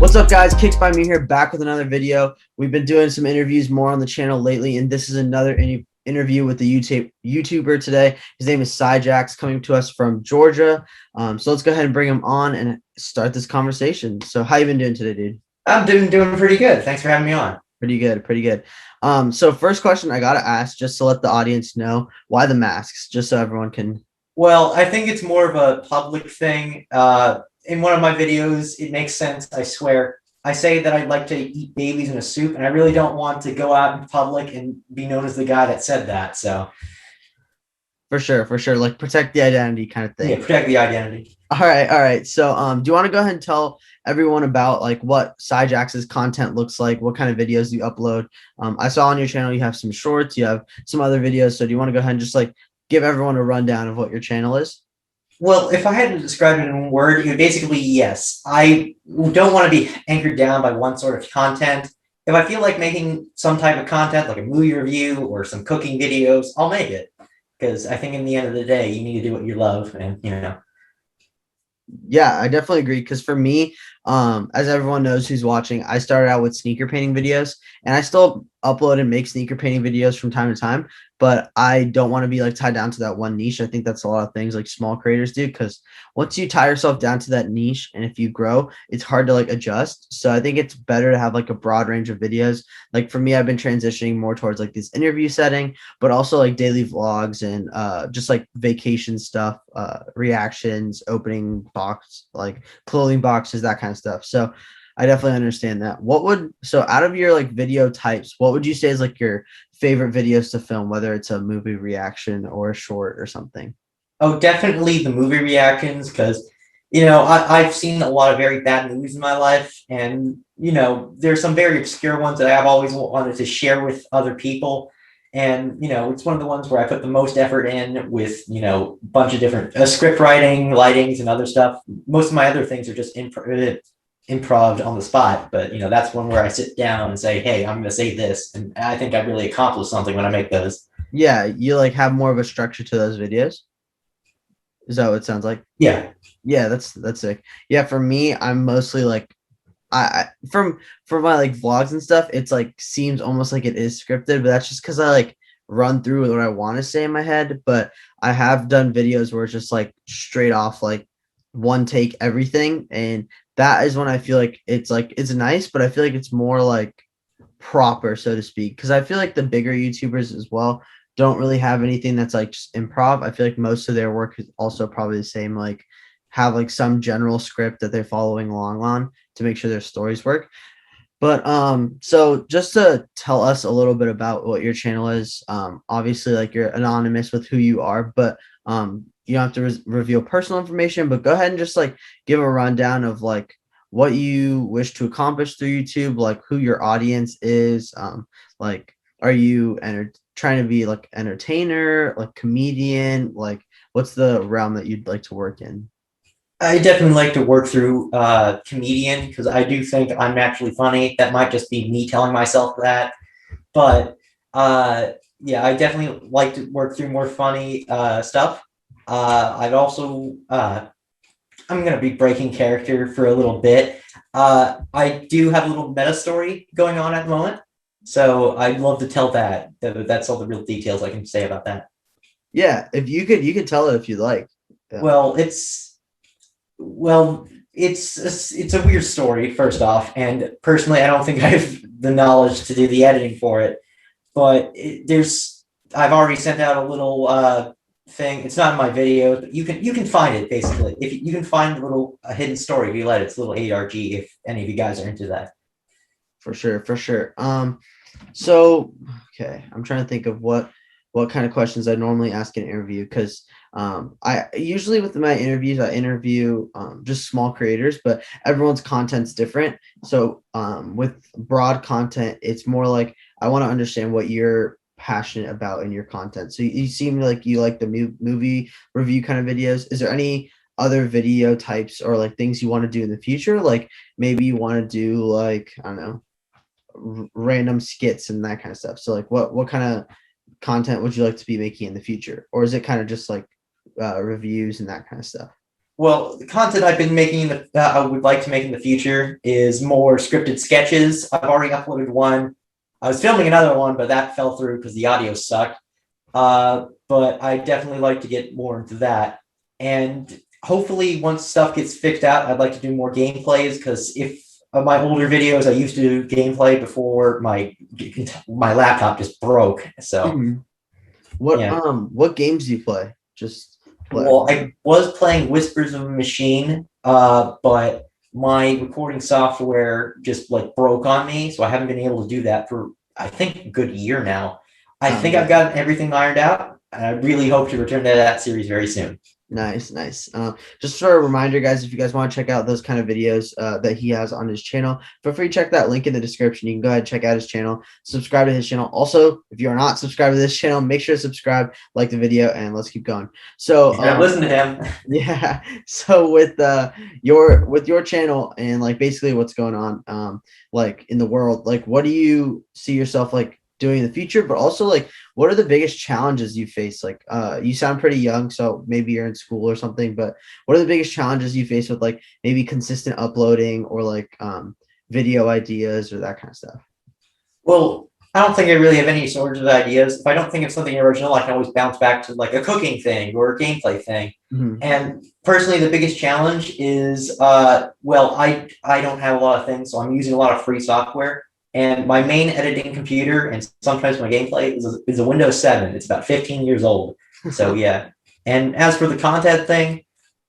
What's up, guys? Kicksbyamir here, back with another video. We've been doing some interviews more on the channel lately, and this is another interview with the YouTuber today. His name is CYJAX'S, coming to us from Georgia. So let's go ahead and bring him on and start this conversation. So how you been doing today, dude? I'm doing pretty good. Thanks for having me on. Pretty good, pretty good. So first question I gotta ask, just to let the audience know, why the masks? Just so everyone can. Well, I think it's more of a public thing. In one of my videos, it makes sense, I swear. I say that I'd like to eat babies in a soup, and I really don't want to go out in public and be known as the guy that said that. So, For sure. Like protect the identity kind of thing. yeah, protect the identity. All right. So, do you want to go ahead and tell everyone about like what CYJAX'S content looks like, what kind of videos you upload? I saw on your channel you have some shorts, you have some other videos. So, do you want to go ahead and just like give everyone a rundown of what your channel is? Well, if I had to describe it in one word, it would basically yes. I don't want to be anchored down by one sort of content. If I feel like making some type of content, like a movie review or some cooking videos, I'll make it. Because I think in the end of the day, you need to do what you love, and Yeah, I definitely agree. Because for me, as everyone knows who's watching, I started out with sneaker painting videos, and I still upload and make sneaker painting videos from time to time. But I don't want to be like tied down to that one niche. I think that's a lot of things like small creators do. Because once you tie yourself down to that niche, and if you grow, it's hard to like adjust. So I think it's better to have like a broad range of videos. Like for me, I've been transitioning more towards like this interview setting, but also like daily vlogs and just like vacation stuff, reactions, opening box, like clothing boxes, that kind of stuff. So I definitely understand that. So out of your like video types, what would you say is like your favorite videos to film, whether it's a movie reaction or a short or something? Oh, definitely the movie reactions, because I've seen a lot of very bad movies in my life, and there's some very obscure ones that I've always wanted to share with other people. And it's one of the ones where I put the most effort in with a bunch of different script writing, lightings, and other stuff. Most of my other things are just improv on the spot, but that's one where I sit down and say, hey, I'm going to say this, and I think I really accomplished something when I make those. Yeah, you like have more of a structure to those videos. Is that what it sounds like? Yeah. Yeah, that's sick. Yeah, for me, I'm mostly like I from my like vlogs and stuff, it's like seems almost like it is scripted, but that's just because I like run through what I want to say in my head. But I have done videos where it's just like straight off like one take everything, and that is when I feel like it's nice, but I feel like it's more like proper, so to speak, because I feel like the bigger YouTubers as well don't really have anything that's like just improv. I feel like most of their work is also probably the same, like have like some general script that they're following along on to make sure their stories work. But so just to tell us a little bit about what your channel is, obviously like you're anonymous with who you are, but you don't have to reveal personal information, but go ahead and just like give a rundown of like what you wish to accomplish through YouTube, like who your audience is, like are you trying to be like entertainer, like comedian, like what's the realm that you'd like to work in? I definitely like to work through comedian, because I do think I'm naturally funny. That might just be me telling myself that, but yeah, I definitely like to work through more funny stuff. I'd also I'm gonna be breaking character for a little bit. I do have a little meta story going on at the moment, so I'd love to tell that. That's all the real details I can say about that. Yeah, if you could tell it if you'd like. Yeah. Well, it's a weird story, first off, and personally, I don't think I have the knowledge to do the editing for it. But I've already sent out a little thing. It's not in my video, but you can find it basically. If you can find a hidden story if you let it. It's a little ARG if any of you guys are into that. For sure. So okay, I'm trying to think of what kind of questions I normally ask in an interview, because I usually with my interviews I interview just small creators, but everyone's content's different. So with broad content, it's more like I want to understand what you're passionate about in your content. So you seem like you like the movie review kind of videos. Is there any other video types or like things you want to do in the future? Like maybe you want to do like, I don't know, random skits and that kind of stuff. So like what kind of content would you like to be making in the future, or is it kind of just like reviews and that kind of stuff? Well, the content I've been making I would like to make in the future is more scripted sketches. I've already uploaded one. I was filming another one, but that fell through because the audio sucked. But I definitely like to get more into that. And hopefully, once stuff gets fixed out, I'd like to do more gameplays because if my older videos, I used to do gameplay before my laptop just broke. So Mhm. yeah. What games do you play? Just let Well, everyone know. I was playing Whispers of a Machine, but my recording software just like broke on me, so I haven't been able to do that for I think a good year now. I Oh think I've yeah. got everything ironed out, and I really hope to return to that series very soon. Nice, nice. Just for a reminder, guys, if you guys want to check out those kind of videos that he has on his channel, feel free to check that link in the description. You can go ahead and check out his channel, subscribe to his channel. Also, if you are not subscribed to this channel, make sure to subscribe, like the video, and let's keep going. So, Yeah, listen to him. yeah. So with your channel and like basically what's going on like in the world, like what do you see yourself like doing in the future, but also like what are the biggest challenges you face? Like you sound pretty young, so maybe you're in school or something, but what are the biggest challenges you face with like maybe consistent uploading or like video ideas or that kind of stuff? Well, I don't think I really have any sorts of ideas. If I don't think of something original, I can always bounce back to like a cooking thing or a gameplay thing. Mhm. And personally, the biggest challenge is, well, I don't have a lot of things, so I'm using a lot of free software. And my main editing computer and sometimes my gameplay is a Windows 7. It's about 15 years old. So yeah. And as for the content thing,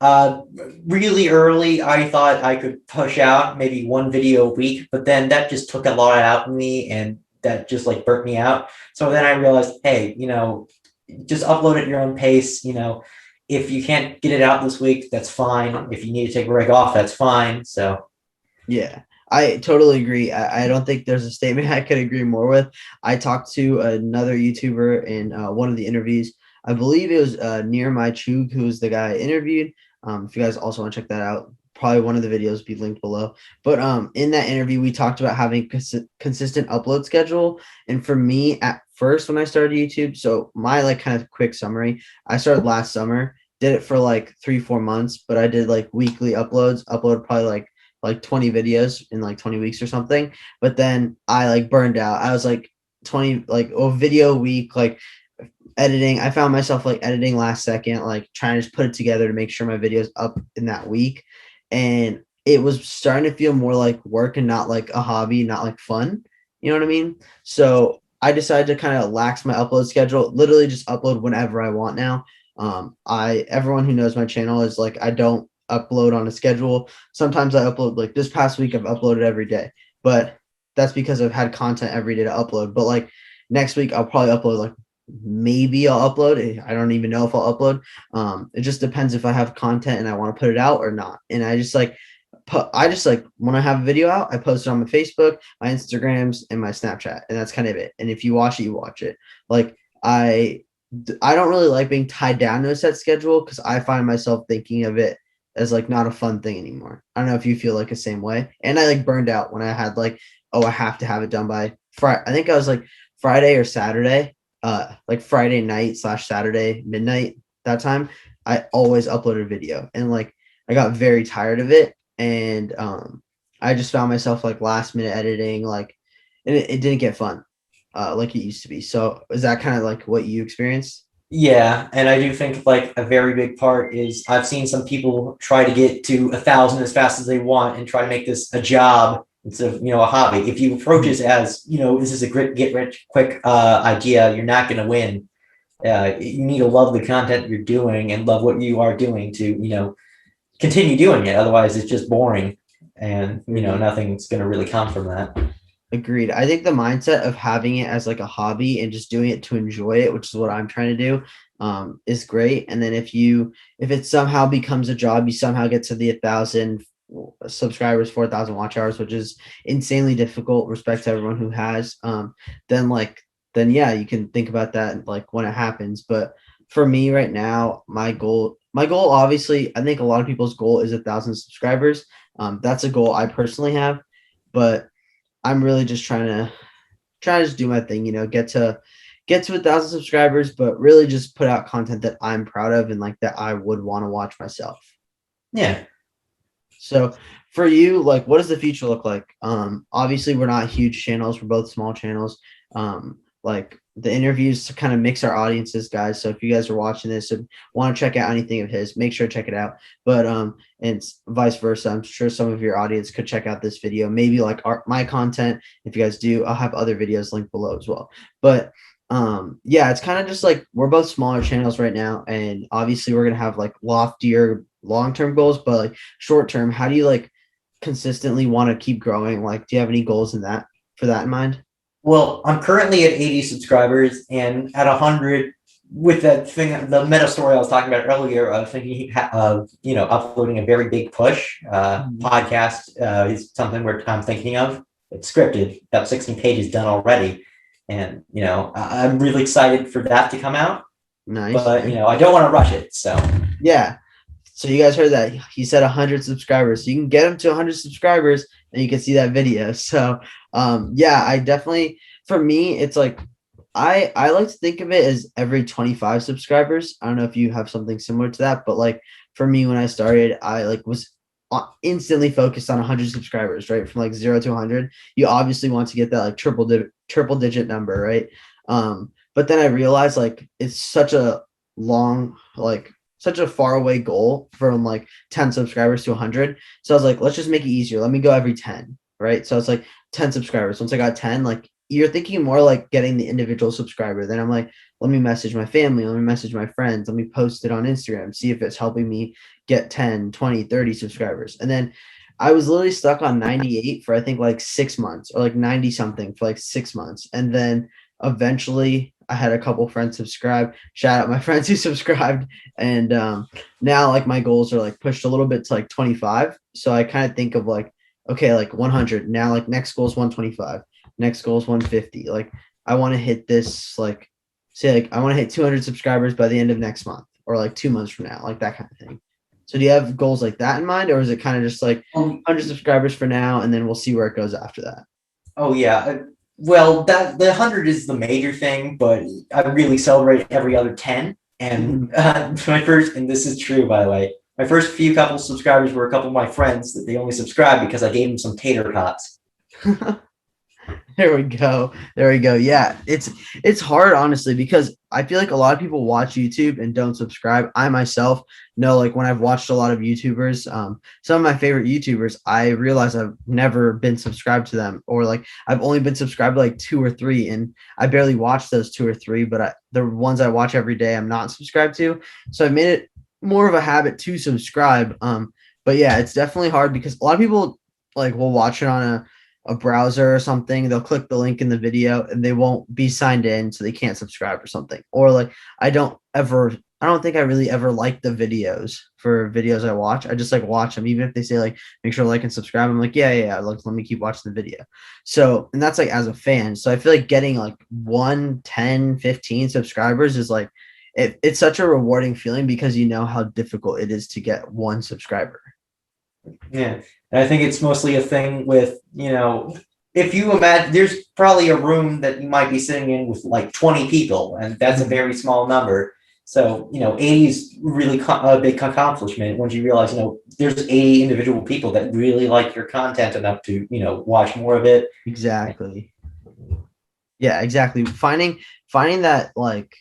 uh, really early, I thought I could push out maybe one video a week, but then that just took a lot out of me and that just like burnt me out. So then I realized, hey, just upload at your own pace. If you can't get it out this week, that's fine. If you need to take a break off, that's fine. So Yeah, I totally agree. I don't think there's a statement I could agree more with. I talked to another YouTuber in one of the interviews. I believe it was Near My Chug, who was the guy I interviewed. If you guys also want to check that out, probably one of the videos be linked below. But in that interview, we talked about having consistent upload schedule. And for me, at first, when I started YouTube, so my like kind of quick summary, I started last summer, did it for like 3-4 months, but I did like weekly uploads, upload probably like 20 videos in like 20 weeks or something. But then I like burned out. I was like 20 like a video a week, like editing. I found myself like editing last second, like trying to just put it together to make sure my videos up in that week. And it was starting to feel more like work and not like a hobby, not like fun. You know what I mean? So I decided to kind of lax my upload schedule, literally just upload whenever I want now. I everyone who knows my channel is like I don't upload on a schedule. Sometimes I upload like this past week I've uploaded every day, but that's because I've had content every day to upload. But like next week I'll probably upload like maybe I'll upload. I don't even know if I'll upload. It just depends if I have content and I want to put it out or not. And I just like when I have a video out, I post it on my Facebook, my Instagrams, and my Snapchat, and that's kind of it. And if you watch it, you watch it. Like I don't really like being tied down to a set schedule because I find myself thinking of it as like not a fun thing anymore. I don't know if you feel like the same way. And I like burned out when I had like, oh, I have to have it done by Friday. I think I was like Friday or Saturday, like Friday night / Saturday midnight. That time, I always uploaded a video, and like I got very tired of it, and I just found myself like last minute editing, like, and it didn't get fun, like it used to be. So is that kind of like what you experienced? yeah, and I do think like a very big part is I've seen some people try to get to 1,000 as fast as they want and try to make this a job instead of a hobby. If you approach Mhm. this as this is a great get rich quick idea, you're not going to win. You need to love the content you're doing and love what you are doing to continue doing it. Otherwise, it's just boring, and Agreed. nothing's going to really come from that. Agreed. I think the mindset of having it as like a hobby and just doing it to enjoy it, which is what I'm trying to do, is great. And then if it somehow becomes a job, you somehow get to the 1,000 subscribers, 4,000 watch hours, which is insanely difficult. Respect to everyone who has. Then then yeah, you can think about that like when it happens. But for me right now, my goal, obviously, I think a lot of people's goal is 1,000 subscribers. That's a goal I personally have, but I'm really just trying to just do my thing, get to 1,000 subscribers, but really just put out content that I'm proud of and like that I would want to watch myself. Yeah. So for you, like, what does the future look like? Obviously we're not huge channels, we're both small channels. Like the interviews to kind of mix our audiences, guys. So if you guys are watching this and want to check out anything of his, make sure to check it out. But and vice versa, I'm sure some of your audience could check out this video. Maybe like my content. If you guys do, I'll have other videos linked below as well. But yeah, it's kind of just like we're both smaller channels right now, and obviously we're gonna have like loftier long-term goals, but like short term, how do you like consistently want to keep growing? Like, do you have any goals in that for that in mind? Well, I'm currently at 80 subscribers, and at 100, with that thing, the meta story I was talking about earlier, I was thinking of uploading a very big push Mhm. podcast is something I'm thinking of. It's scripted, about 16 pages done already, and I'm really excited for that to come out. Nice, But nice. I don't want to rush it. So Yeah. So you guys heard that he said 100 subscribers. So you can get him to 100 subscribers and you can see that video. So yeah, I definitely for me it's like I like to think of it as every 25 subscribers. I don't know if you have something similar to that, but like for me when I started, I like was instantly focused on 100 subscribers, right? From like 0 to 100. You obviously want to get that like triple digit number, right? But then I realized like it's such a long like such a far away goal from like 10 subscribers to 100. So I was like, let's just make it easier. Let me go every 10, right? So it's like 10 subscribers. Once I got 10, like you're thinking more like getting the individual subscriber. Then I'm like, let me message my family, let me message my friends, let me post it on Instagram, see if it's helping me get 10, 20, 30 subscribers. And then I was literally stuck on 98 for I think like 6 months or like 90 something for like 6 months. And then eventually I had a couple friends subscribe. Shout out my friends who subscribed. And now like my goals are like pushed a little bit to like 25. So I kind of think of like, okay, like 100. Now like next goal is 125. Next goal is 150. Like I want to hit this like say like I want to hit 200 subscribers by the end of next month or like 2 months from now, like that kind of thing. So do you have goals like that in mind, or is it kind of just like um, 100 subscribers for now, and then we'll see where it goes after that? oh yeah. Well, that the 100 is the major thing, but I really celebrate every other 10. And my first, and this is true by the way, my first few couple subscribers were a couple of my friends that they only subscribed because I gave them some tater tots. There we go. There we go. Yeah, it's hard honestly because I feel like a lot of people watch YouTube and don't subscribe. I myself know like when I've watched a lot of YouTubers, some of my favorite YouTubers, I realize I've never been subscribed to them or like I've only been subscribed to like two or three, and I barely watch those two or three, but the ones I watch every day I'm not subscribed to. So I've made it more of a habit to subscribe. But yeah, it's definitely hard because a lot of people like will watch it on a browser or something, they'll click the link in the video and they won't be signed in, so they can't subscribe or something. Or like I don't think I really ever like the videos for videos I watch. I just like watch them, even if they say like make sure to like and subscribe. I'm like, yeah. Let me keep watching the video. So and that's like as a fan. So I feel like getting like 1, 10, 15 subscribers is like it's such a rewarding feeling because you know how difficult it is to get one subscriber. Yeah. And I think it's mostly a thing with, if you imagine there's probably a room that you might be sitting in with like 20 people, and that's a Mhm. very small number. So, 80 is really a big accomplishment once you realize, there's 80 individual people that really like your content enough to, watch more of it. Exactly. Yeah, exactly. Finding that like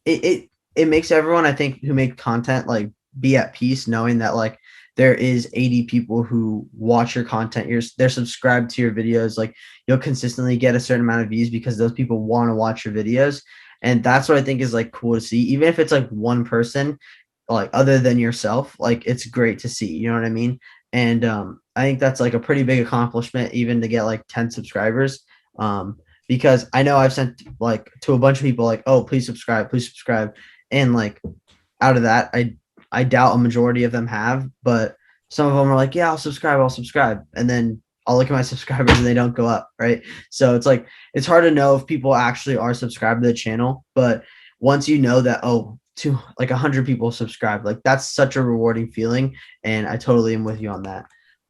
it makes everyone I think who make content like be at peace knowing that like there is 80 people who watch your content. They're subscribed to your videos. Like you'll consistently get a certain amount of views because those people want to watch your videos. And that's what I think is like cool to see. Even if it's like one person, like other than yourself, like it's great to see. You know what I mean? And I think that's like a pretty big accomplishment even to get like 10 subscribers. Because I know I've sent like to a bunch of people like, oh, please subscribe. And like out of that, I doubt a majority of them have, but some of them are like, yeah, I'll subscribe. And then I'll look at my subscribers and they don't go up, right? So it's like it's hard to know if people actually are subscribed to the channel, but once you know that, oh, to like 100 people subscribe, like that's such a rewarding feeling, and I totally am with you on that.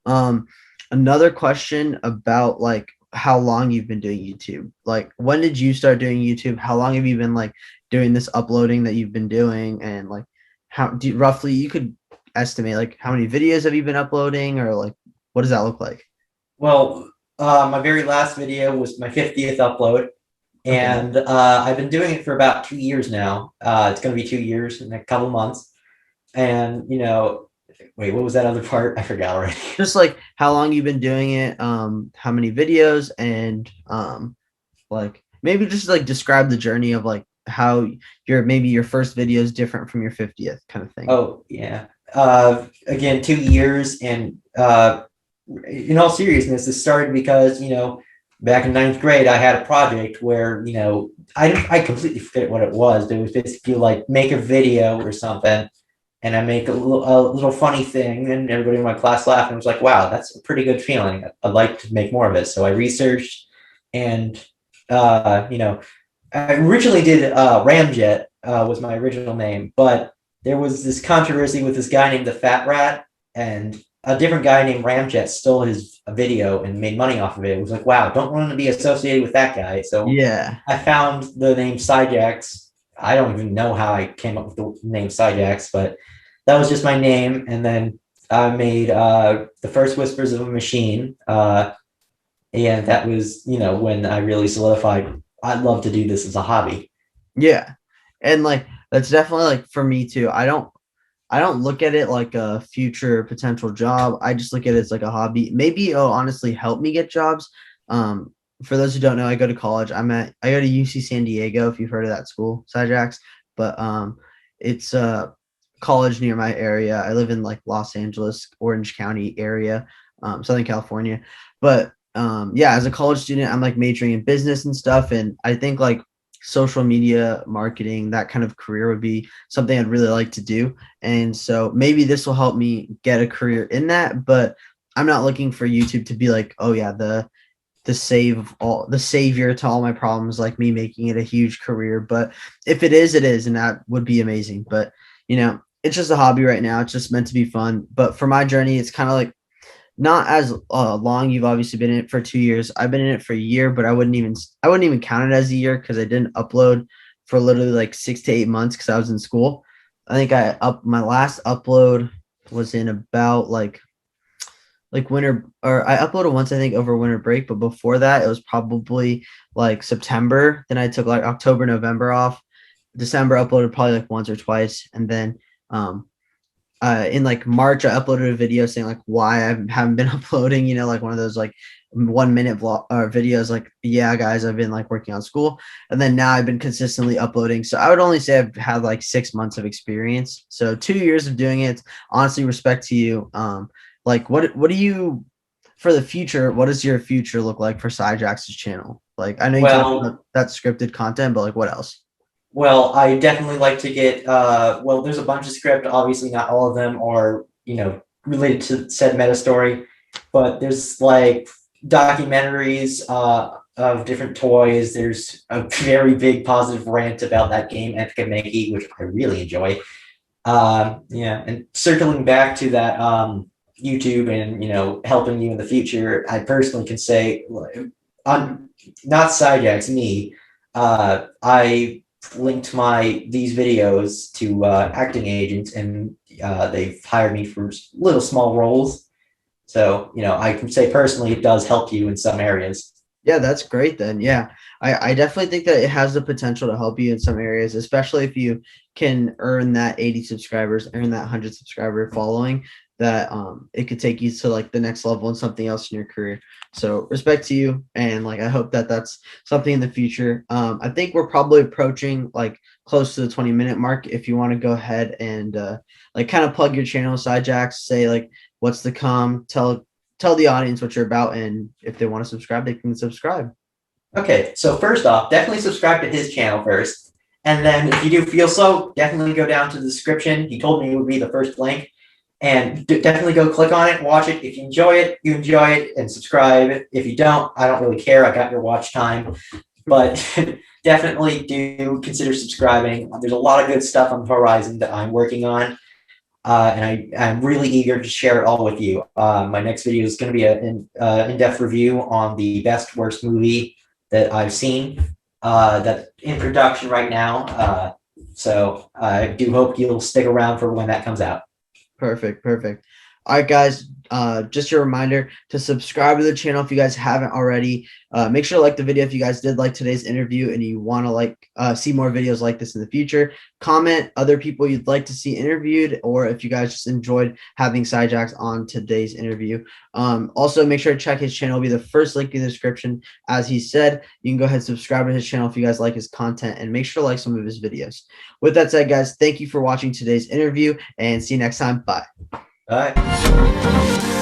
Um, Another question about like how long you've been doing YouTube. Like when did you start doing YouTube? How long have you been like doing this uploading that you've been doing? And like how do you, roughly you could estimate? Like, how many videos have you been uploading, or like, what does that look like? Well, my very last video was my 50th upload, Okay. and I've been doing it for about 2 years now. It's going to be 2 years in a couple months. And, wait, what was that other part? I forgot already. Just like how long you've been doing it, how many videos, and like maybe just like describe the journey of like how your first video is different from your 50th kind of thing. Oh, yeah. Again, 2 years. And in all seriousness, this started because, back in ninth grade, I had a project where, I completely forget what it was, but it was basically like make a video or something. And I make a little funny thing, and everybody in my class laughed and was like, wow, that's a pretty good feeling. I'd like to make more of it. So I researched, and, I originally did Ramjet was my original name, but there was this controversy with this guy named the Fat Rat, and a different guy named Ramjet stole his video and made money off of it. It was like, wow, don't want to be associated with that guy. So Yeah. I found the name CYJAX'S. I don't even know how I came up with the name CYJAX'S, but that was just my name. And then I made the first Whispers of a Machine. And that was, when I really solidified I'd love to do this as a hobby. Yeah. And like that's definitely like for me too. I don't look at it like a future potential job. I just look at it as like a hobby. Maybe it'll honestly help me get jobs. For those who don't know, I go to college. I go to UC San Diego, if you've heard of that school, CYJAX'S. But it's a college near my area. I live in like Los Angeles, Orange County area, Southern California. But yeah, as a college student, I'm like majoring in business and stuff. And I think like social media marketing, that kind of career would be something I'd really like to do. And so maybe this will help me get a career in that, but I'm not looking for YouTube to be like, oh yeah, the savior to all my problems, like me making it a huge career. But if it is, it is, and that would be amazing. But it's just a hobby right now. It's just meant to be fun. But for my journey, it's kind of like not as long. You've obviously been in it for 2 years. I've been in it for a year, but I wouldn't even count it as a year because I didn't upload for literally like 6 to 8 months because I was in school. I think my last upload was in about like winter, or I uploaded once I think over winter break, but before that it was probably like September. Then I took like October, November off. December uploaded probably like once or twice, and then um in like March, I uploaded a video saying like why I haven't been uploading, like one of those like 1 minute vlog or videos, like, yeah, guys, I've been like working on school. And then now I've been consistently uploading. So I would only say I've had like 6 months of experience. So 2 years of doing it. Honestly, respect to you. Like what do you for the future? What does your future look like for CYJAX'S channel? Like I know you talked Well, about that scripted content, but like what else? Well, I definitely like to get well, there's a bunch of script, obviously not all of them are, related to said meta story, but there's like documentaries of different toys. There's a very big positive rant about that game, Epic Mickey, which I really enjoy. Yeah, and circling back to that YouTube and helping you in the future, I personally can say on not CYJAX'S, me, I linked these videos to acting agents, and they've hired me for little small roles. So I can say personally, it does help you in some areas. Yeah, that's great then. Yeah, I definitely think that it has the potential to help you in some areas, especially if you can earn that 80 subscribers, earn that 100 subscriber following, that it could take you to like the next level and something else in your career. So respect to you, and like I hope that that's something in the future. I think we're probably approaching like close to the 20-minute mark. If you want to go ahead and like kind of plug your channel, CYJAX'S, say like what's to come, tell the audience what you're about, and if they want to subscribe, they can subscribe. Okay, so first off, definitely subscribe to his channel first. And then if you do feel so, definitely go down to the description. He told me it would be the first link. And definitely go click on it, watch it. If you enjoy it, you enjoy it, and subscribe. If you don't, I don't really care. I got your watch time. But definitely do consider subscribing. There's a lot of good stuff on the horizon that I'm working on. And I'm really eager to share it all with you. My next video is going to be an in-depth review on the best worst movie that I've seen that's in production right now. So I do hope you'll stick around for when that comes out. Perfect, perfect. All right, guys. Just a reminder to subscribe to the channel if you guys haven't already. Make sure to like the video if you guys did like today's interview and you want to see more videos like this in the future. Comment other people you'd like to see interviewed, or if you guys just enjoyed having CYJAX'S on today's interview. Also, make sure to check his channel. It'll be the first link in the description. As he said, you can go ahead and subscribe to his channel if you guys like his content, and make sure to like some of his videos. With that said, guys, thank you for watching today's interview, and see you next time. Bye. All right.